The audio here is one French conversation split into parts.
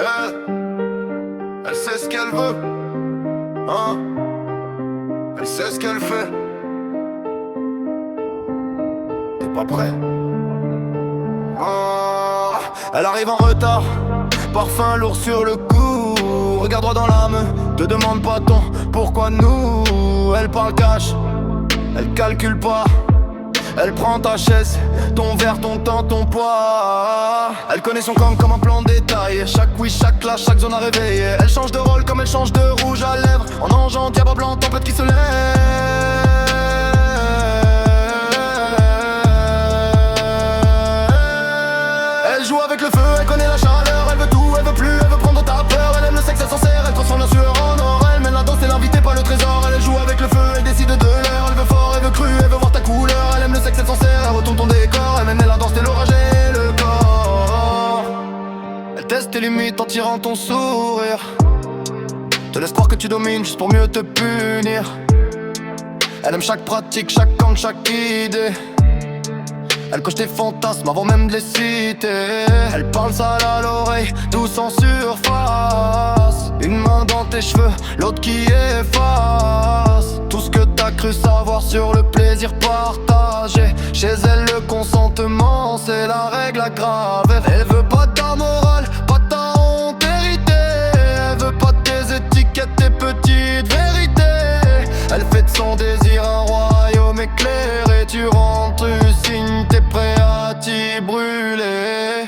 Elle sait ce qu'elle veut, hein. Elle sait ce qu'elle fait. T'es pas prêt? Elle arrive en retard, parfum lourd sur le cou. Regarde droit dans l'âme, te demande pas ton pourquoi nous. Elle parle cash, elle calcule pas. Elle prend ta chaise, ton verre, ton temps, ton poids. Elle connaît son camp comme un plan détaillé. Chaque oui, chaque clash, chaque zone à réveiller. Elle change de rôle comme elle change de rouge à lèvres. En angeant, diable blanc, tempête qui se lève. Elle joue avec le feu, elle connaît la chaleur. Elle veut tout, elle veut plus, elle veut prendre ta peur. Elle aime le sexe, elle s'en sert, elle transforme la sueur en or. Elle mène la danse, elle l'invité, pas le trésor. Elle joue avec le feu, elle décide de l'heure. Elle veut fort, elle veut cru, elle veut voir ta couleur. Elle aime le sexe, elle s'en sert, elle retourne ton décor. Elle mène la danse, t'es l'orage et le corps. Elle teste tes limites en tirant ton sourire. Te laisse croire que tu domines juste pour mieux te punir. Elle aime chaque pratique, chaque angle, chaque idée. Elle coche tes fantasmes avant même de les citer. Elle parle sale à l'oreille, douce en surface. Une main dans tes cheveux, l'autre qui efface tout ce que t'as cru savoir sur le plaisir partagé. Chez elle le consentement, c'est la règle aggravée. Elle veut pas de ta morale, pas de ta honte héritée. Elle veut pas de tes étiquettes, tes petites vérités. Elle fait de son désir un royaume éclairé. Tu rentres, tu signes, t'es prêt à t'y brûler.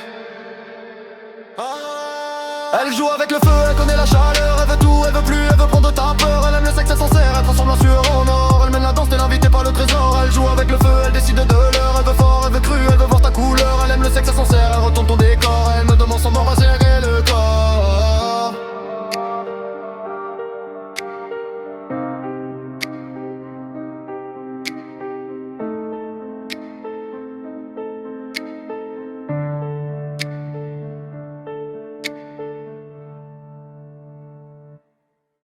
Elle joue avec le feu, elle connaît la chaleur. Elle veut tout, elle veut plus, elle veut prendre ta peur. Elle aime le sexe, elle s'en sert, elle transforme la sueur en or. Elle mène la danse, t'es l'invité, pas le trésor. Elle joue avec le feu, elle décide de l'heure. Elle veut fort, elle veut cru, elle veut voir ta couleur. Elle aime le sexe, elle s'en sert, elle retourne ton décor. Elle me demande